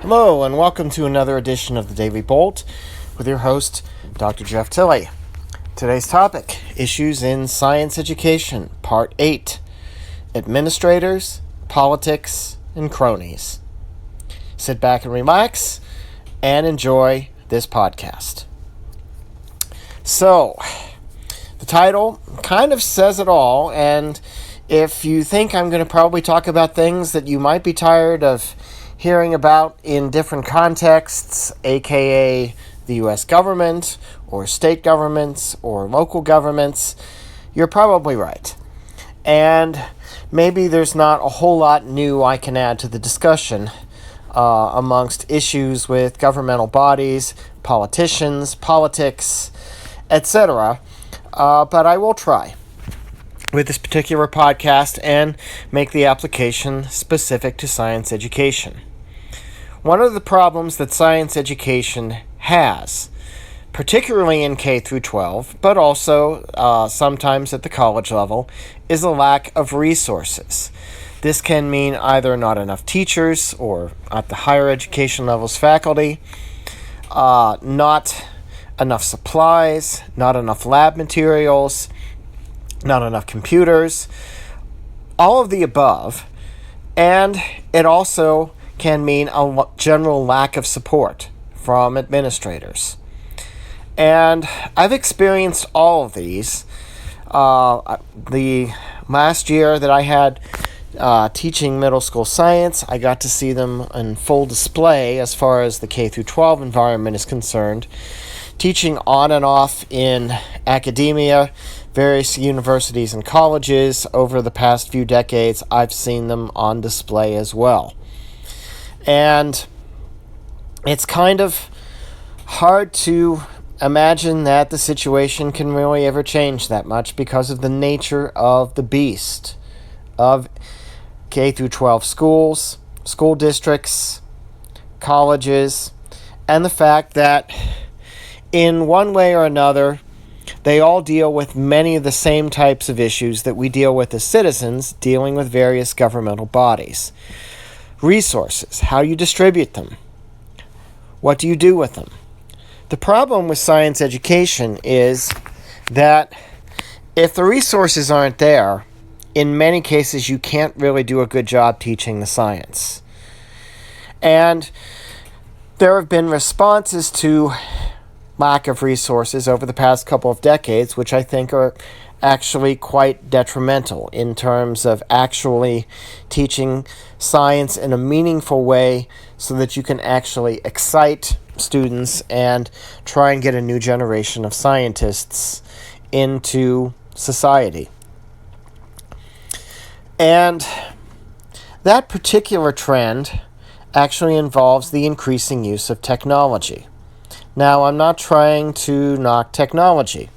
Hello, and welcome to another edition of the Daily Bolt with your host, Dr. Jeff Tilley. Today's topic, Issues in Science Education, Part 8, Administrators, Politics, and Cronies. Sit back and relax and enjoy this podcast. So, the title kind of says it all, and if you think I'm going to probably talk about things that you might be tired of hearing about in different contexts, aka the U.S. government, or state governments, or local governments, you're probably right. And maybe there's not a whole lot new I can add to the discussion amongst issues with governmental bodies, politicians, politics, etc. But I will try with this particular podcast and make the application specific to science education. One of the problems that science education has, particularly in K through 12, but also sometimes at the college level, is a lack of resources. This can mean either not enough teachers or at the higher education levels faculty, not enough supplies, not enough lab materials, not enough computers, all of the above, and it also can mean a general lack of support from administrators. And I've experienced all of these. The last year that I had teaching middle school science, I got to see them in full display as far as the K through 12 environment is concerned. Teaching on and off in academia, various universities and colleges over the past few decades, I've seen them on display as well. And it's kind of hard to imagine that the situation can really ever change that much because of the nature of the beast of K through 12 schools, school districts, colleges, and the fact that in one way or another, they all deal with many of the same types of issues that we deal with as citizens dealing with various governmental bodies. Resources, how you distribute them, what do you do with them? The problem with science education is that if the resources aren't there, in many cases you can't really do a good job teaching the science. And there have been responses to lack of resources over the past couple of decades, which I think are actually quite detrimental in terms of actually teaching science in a meaningful way so that you can actually excite students and try and get a new generation of scientists into society. And that particular trend actually involves the increasing use of technology. Now, I'm not trying to knock technology,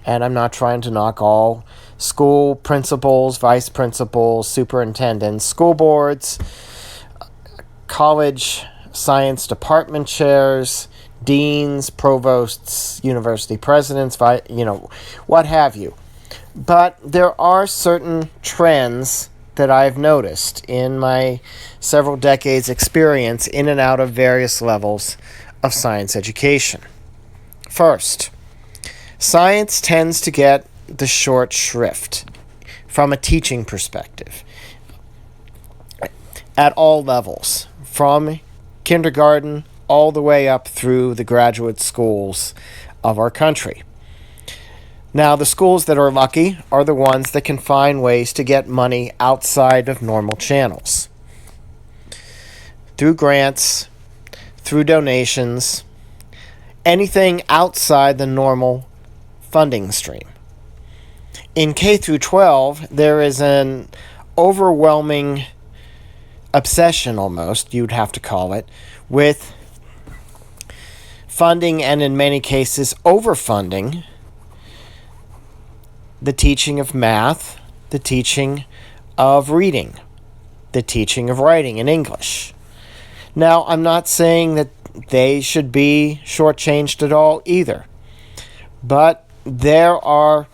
and I'm not trying to knock all school principals, vice principals, superintendents, school boards, college science department chairs, deans, provosts, university presidents, what have you. But there are certain trends that I've noticed in my several decades experience in and out of various levels of science education. First, science tends to get the short shrift from a teaching perspective at all levels, from kindergarten all the way up through the graduate schools of our country. Now, the schools that are lucky are the ones that can find ways to get money outside of normal channels. Through grants, through donations, anything outside the normal funding stream. In K through 12, there is an overwhelming obsession almost, you'd have to call it, with funding and in many cases overfunding the teaching of math, the teaching of reading, the teaching of writing in English. Now, I'm not saying that they should be shortchanged at all either, but there are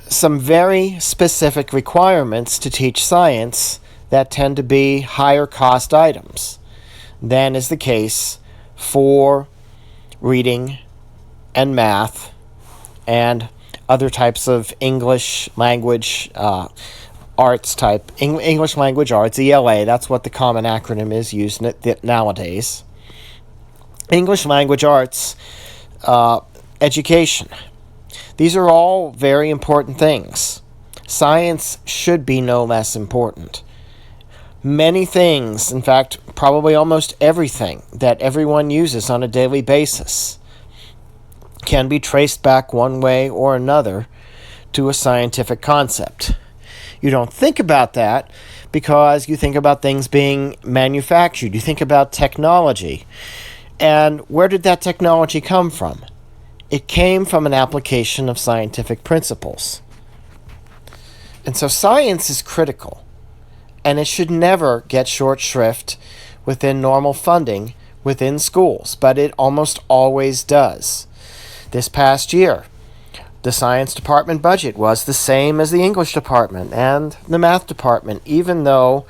some very specific requirements to teach science that tend to be higher cost items. than is the case for reading and math and other types of English language arts type. English language arts, ELA, that's what the common acronym is used nowadays. English language arts education. These are all very important things. Science should be no less important. Many things, in fact, probably almost everything that everyone uses on a daily basis can be traced back one way or another to a scientific concept. You don't think about that because you think about things being manufactured. You think about technology. And where did that technology come from? It came from an application of scientific principles. And so science is critical, and it should never get short shrift within normal funding within schools, but it almost always does. This past year, the science department budget was the same as the English department and the math department, even though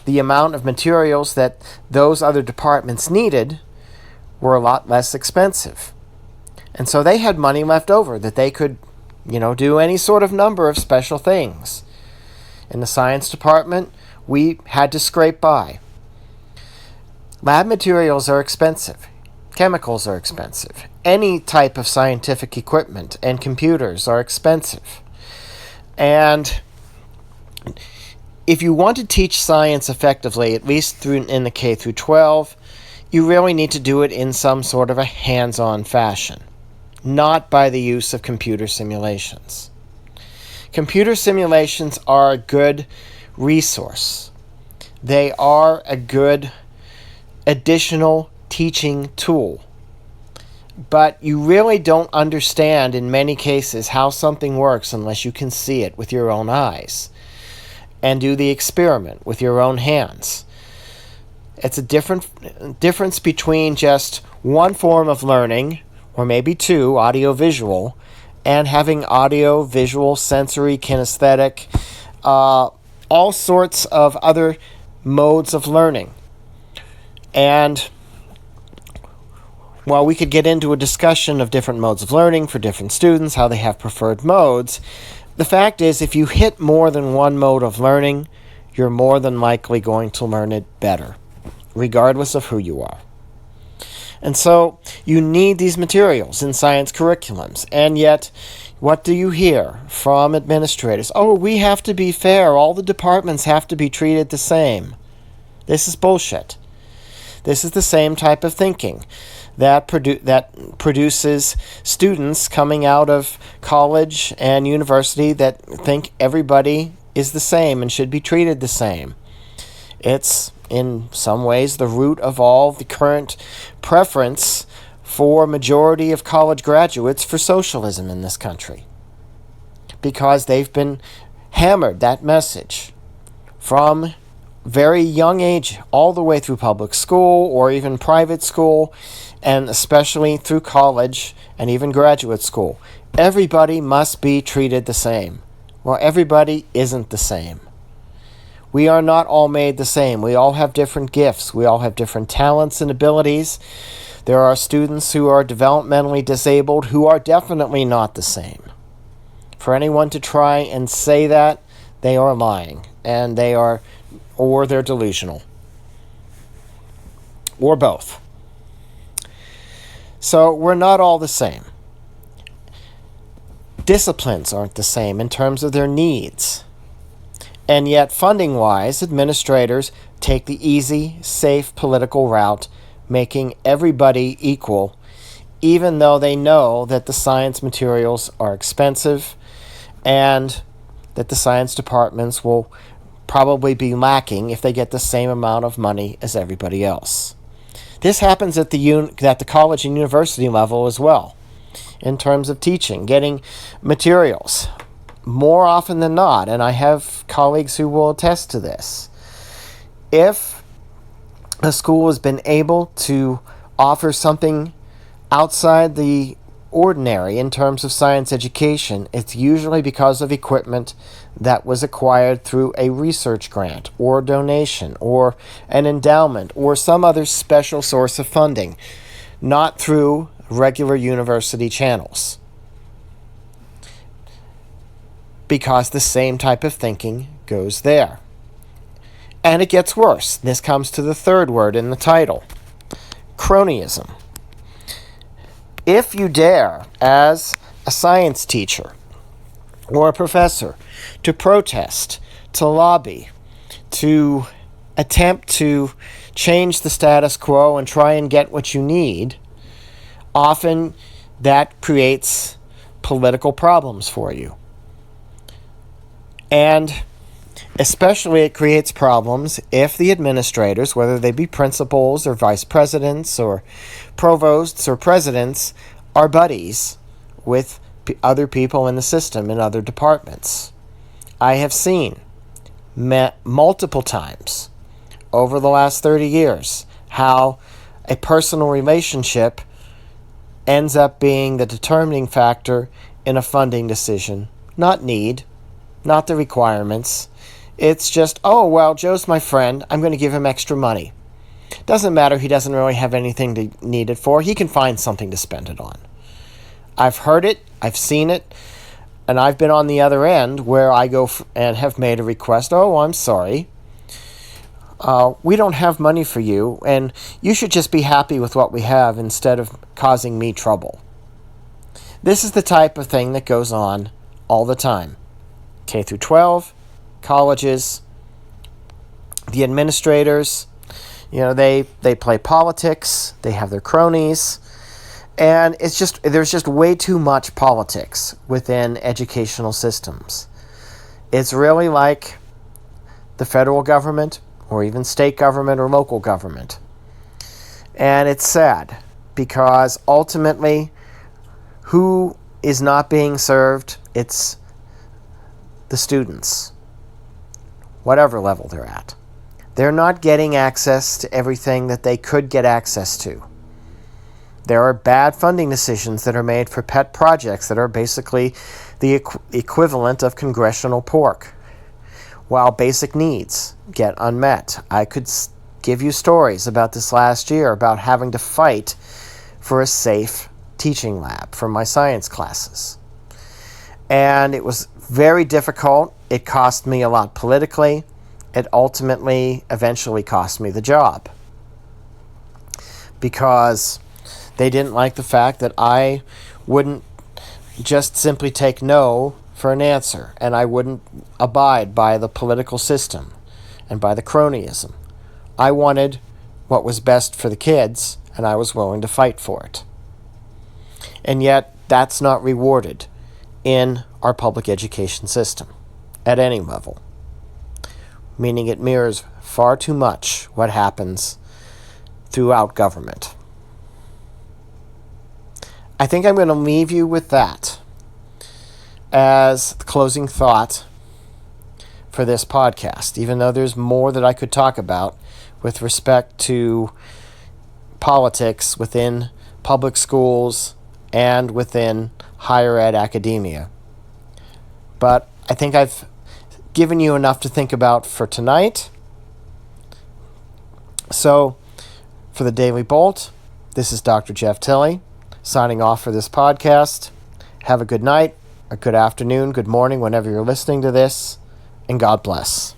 the amount of materials that those other departments needed were a lot less expensive. And so they had money left over that they could, do any sort of number of special things. In the science department, we had to scrape by. Lab materials are expensive. Chemicals are expensive. Any type of scientific equipment and computers are expensive. And if you want to teach science effectively, at least in the K through 12, you really need to do it in some sort of a hands-on fashion, not by the use of computer simulations. Computer simulations are a good resource. They are a good additional teaching tool. But you really don't understand in many cases how something works unless you can see it with your own eyes and do the experiment with your own hands. It's a difference between just one form of learning, or maybe two, audio-visual, and having audio-visual, sensory, kinesthetic, all sorts of other modes of learning. And while we could get into a discussion of different modes of learning for different students, how they have preferred modes, the fact is if you hit more than one mode of learning, you're more than likely going to learn it better, regardless of who you are. And so you need these materials in science curriculums. And yet, what do you hear from administrators? Oh, we have to be fair. All the departments have to be treated the same. This is bullshit. This is the same type of thinking that produces students coming out of college and university that think everybody is the same and should be treated the same. It's, in some ways, the root of all the current preference for majority of college graduates for socialism in this country, because they've been hammered that message from very young age all the way through public school or even private school, and especially through college and even graduate school. Everybody must be treated the same. Well, everybody isn't the same. We are not all made the same. We all have different gifts. We all have different talents and abilities. There are students who are developmentally disabled who are definitely not the same. For anyone to try and say that, they are lying, and they're delusional, or both. So we're not all the same. Disciplines aren't the same in terms of their needs. And yet, funding-wise, administrators take the easy, safe political route, making everybody equal, even though they know that the science materials are expensive and that the science departments will probably be lacking if they get the same amount of money as everybody else. This happens at the college and university level as well, in terms of teaching, getting materials. More often than not, and I have colleagues who will attest to this, if a school has been able to offer something outside the ordinary in terms of science education, it's usually because of equipment that was acquired through a research grant or donation or an endowment or some other special source of funding, not through regular university channels. Because the same type of thinking goes there. And it gets worse. This comes to the third word in the title: Croneyism. If you dare, as a science teacher or a professor, to protest, to lobby, to attempt to change the status quo and try and get what you need, often that creates political problems for you. And especially it creates problems if the administrators, whether they be principals or vice presidents or provosts or presidents, are buddies with other people in the system in other departments. I have seen multiple times over the last 30 years how a personal relationship ends up being the determining factor in a funding decision. Not need, not the requirements. It's just, oh, well, Joe's my friend. I'm going to give him extra money. Doesn't matter. He doesn't really have anything to need it for. He can find something to spend it on. I've heard it. I've seen it. And I've been on the other end where I go and have made a request. Oh, I'm sorry. We don't have money for you, and you should just be happy with what we have instead of causing me trouble. This is the type of thing that goes on all the time. K through 12, colleges, the administrators, they play politics, they have their cronies, and there's just way too much politics within educational systems. It's really like the federal government or even state government or local government. And it's sad because ultimately who is not being served? It's the students, whatever level they're at. They're not getting access to everything that they could get access to. There are bad funding decisions that are made for pet projects that are basically the equivalent of congressional pork, while basic needs get unmet. I could give you stories about this last year about having to fight for a safe teaching lab for my science classes. And it was very difficult. It cost me a lot politically. It eventually cost me the job. Because they didn't like the fact that I wouldn't just simply take no for an answer, and I wouldn't abide by the political system and by the cronyism. I wanted what was best for the kids, and I was willing to fight for it. And yet, that's not rewarded in our public education system at any level, meaning it mirrors far too much what happens throughout government. I think I'm going to leave you with that as the closing thought for this podcast, even though there's more that I could talk about with respect to politics within public schools and within higher ed academia. But I think I've given you enough to think about for tonight. So, for the Daily Bolt, this is Dr. Jeff Tilley, signing off for this podcast. Have a good night, a good afternoon, good morning, whenever you're listening to this, and God bless.